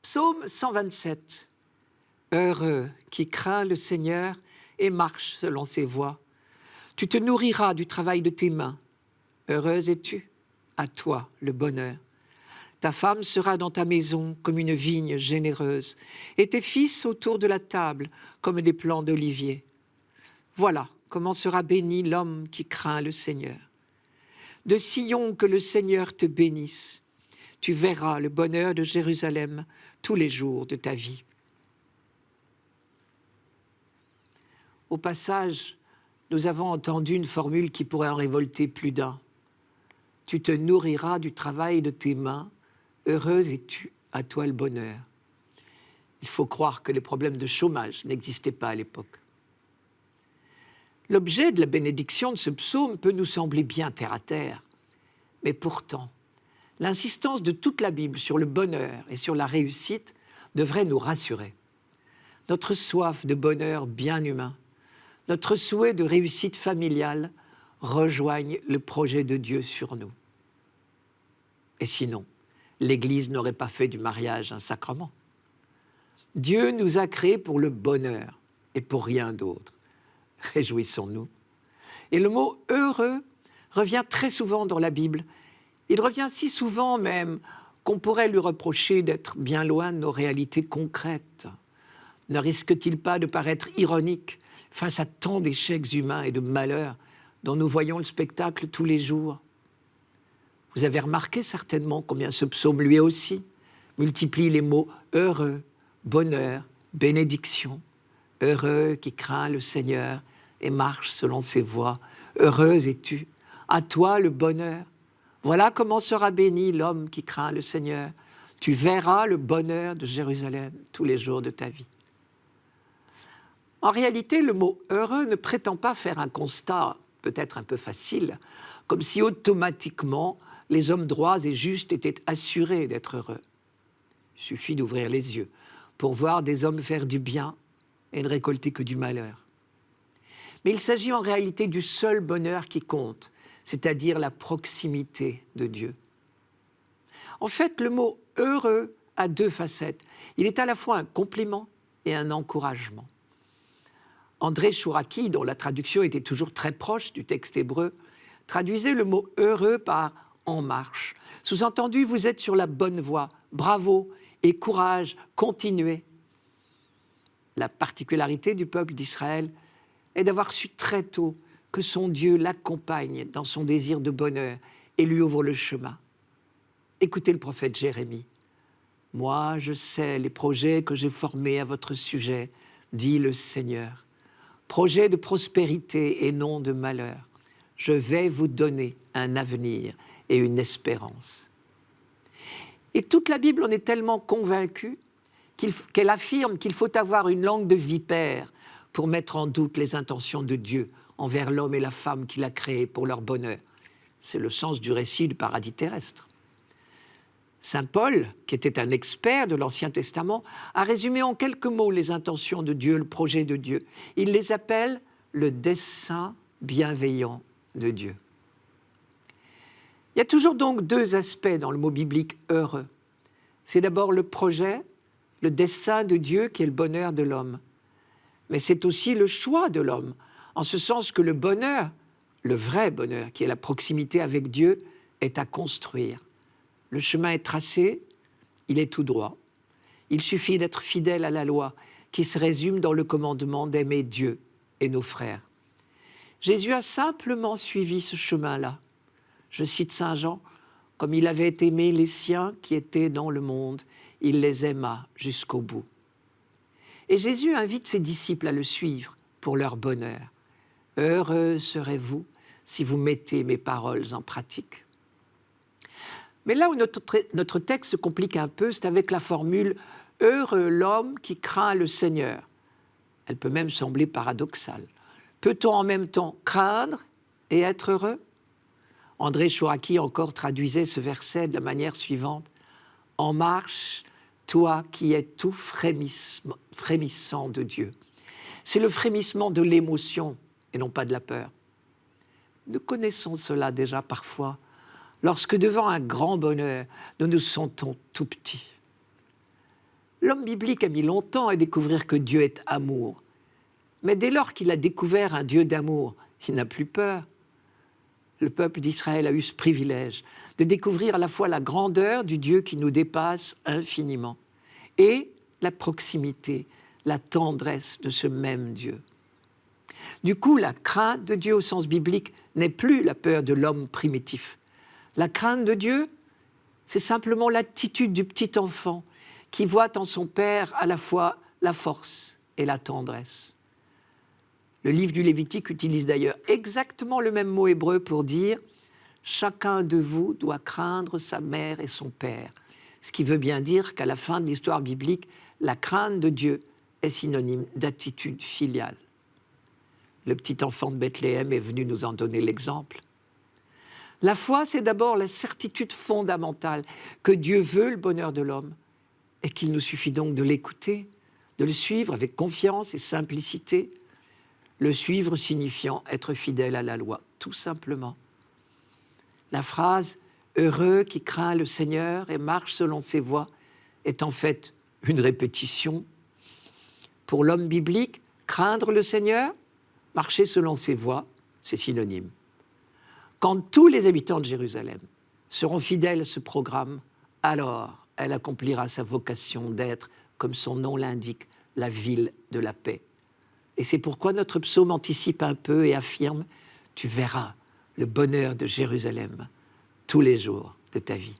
Psaume 127. Heureux qui craint le Seigneur et marche selon ses voies. Tu te nourriras du travail de tes mains. Heureuse es-tu, à toi le bonheur. Ta femme sera dans ta maison comme une vigne généreuse, et tes fils autour de la table comme des plants d'olivier. Voilà comment sera béni l'homme qui craint le Seigneur. De Sion que le Seigneur te bénisse. Tu verras le bonheur de Jérusalem tous les jours de ta vie. Au passage, nous avons entendu une formule qui pourrait en révolter plus d'un. Tu te nourriras du travail de tes mains, heureuse es-tu, à toi le bonheur. Il faut croire que les problèmes de chômage n'existaient pas à l'époque. L'objet de la bénédiction de ce psaume peut nous sembler bien terre à terre, mais pourtant, l'insistance de toute la Bible sur le bonheur et sur la réussite devrait nous rassurer. Notre soif de bonheur bien humain, notre souhait de réussite familiale rejoignent le projet de Dieu sur nous. Et sinon, l'Église n'aurait pas fait du mariage un sacrement. Dieu nous a créés pour le bonheur et pour rien d'autre. Réjouissons-nous. Et le mot « heureux » revient très souvent dans la Bible. Il revient si souvent même qu'on pourrait lui reprocher d'être bien loin de nos réalités concrètes. Ne risque-t-il pas de paraître ironique face à tant d'échecs humains et de malheurs dont nous voyons le spectacle tous les jours? Vous avez remarqué certainement combien ce psaume, lui aussi, multiplie les mots « heureux », « bonheur », « bénédiction ». Heureux qui craint le Seigneur et marche selon ses voies. Heureuse es-tu, à toi le bonheur. Voilà comment sera béni l'homme qui craint le Seigneur. Tu verras le bonheur de Jérusalem tous les jours de ta vie. En réalité, le mot « heureux » ne prétend pas faire un constat, peut-être un peu facile, comme si automatiquement les hommes droits et justes étaient assurés d'être heureux. Il suffit d'ouvrir les yeux pour voir des hommes faire du bien et ne récolter que du malheur. Mais il s'agit en réalité du seul bonheur qui compte, c'est-à-dire la proximité de Dieu. En fait, le mot « heureux » a deux facettes. Il est à la fois un compliment et un encouragement. André Chouraki, dont la traduction était toujours très proche du texte hébreu, traduisait le mot « heureux » par « en marche ». Sous-entendu, vous êtes sur la bonne voie, bravo et courage, continuez. La particularité du peuple d'Israël est d'avoir su très tôt que son Dieu l'accompagne dans son désir de bonheur et lui ouvre le chemin. Écoutez le prophète Jérémie. « Moi, je sais les projets que j'ai formés à votre sujet, dit le Seigneur. Projets de prospérité et non de malheur. Je vais vous donner un avenir et une espérance. » Et toute la Bible en est tellement convaincue qu'elle affirme qu'il faut avoir une langue de vipère pour mettre en doute les intentions de Dieu envers l'homme et la femme qu'il a créés pour leur bonheur. C'est le sens du récit du paradis terrestre. Saint Paul, qui était un expert de l'Ancien Testament, a résumé en quelques mots les intentions de Dieu, le projet de Dieu. Il les appelle le dessein bienveillant de Dieu. Il y a toujours donc deux aspects dans le mot biblique « heureux ». C'est d'abord le projet, le dessein de Dieu qui est le bonheur de l'homme. Mais c'est aussi le choix de l'homme, en ce sens que le bonheur, le vrai bonheur, qui est la proximité avec Dieu, est à construire. Le chemin est tracé, il est tout droit. Il suffit d'être fidèle à la loi, qui se résume dans le commandement d'aimer Dieu et nos frères. Jésus a simplement suivi ce chemin-là. Je cite Saint Jean, « Comme il avait aimé les siens qui étaient dans le monde, il les aima jusqu'au bout. » Et Jésus invite ses disciples à le suivre pour leur bonheur. « Heureux serez-vous si vous mettez mes paroles en pratique. » Mais là où notre texte se complique un peu, c'est avec la formule « Heureux l'homme qui craint le Seigneur ». Elle peut même sembler paradoxale. Peut-on en même temps craindre et être heureux ? André Chouraki encore traduisait ce verset de la manière suivante. « En marche, toi qui es tout frémissant de Dieu. » C'est le frémissement de l'émotion et non pas de la peur. Nous connaissons cela déjà parfois, lorsque devant un grand bonheur, nous nous sentons tout petits. L'homme biblique a mis longtemps à découvrir que Dieu est amour. Mais dès lors qu'il a découvert un Dieu d'amour, il n'a plus peur. Le peuple d'Israël a eu ce privilège de découvrir à la fois la grandeur du Dieu qui nous dépasse infiniment et la proximité, la tendresse de ce même Dieu. Du coup, la crainte de Dieu au sens biblique n'est plus la peur de l'homme primitif. La crainte de Dieu, c'est simplement l'attitude du petit enfant qui voit en son père à la fois la force et la tendresse. Le livre du Lévitique utilise d'ailleurs exactement le même mot hébreu pour dire « chacun de vous doit craindre sa mère et son père », ce qui veut bien dire qu'à la fin de l'histoire biblique, la crainte de Dieu est synonyme d'attitude filiale. Le petit enfant de Bethléem est venu nous en donner l'exemple. La foi, c'est d'abord la certitude fondamentale que Dieu veut le bonheur de l'homme et qu'il nous suffit donc de l'écouter, de le suivre avec confiance et simplicité, le suivre signifiant être fidèle à la loi, tout simplement. La phrase « heureux qui craint le Seigneur et marche selon ses voies » est en fait une répétition. Pour l'homme biblique, craindre le Seigneur, marcher selon ses voies, c'est synonyme. Quand tous les habitants de Jérusalem seront fidèles à ce programme, alors elle accomplira sa vocation d'être, comme son nom l'indique, la ville de la paix. Et c'est pourquoi notre psaume anticipe un peu et affirme « Tu verras le bonheur de Jérusalem tous les jours de ta vie ».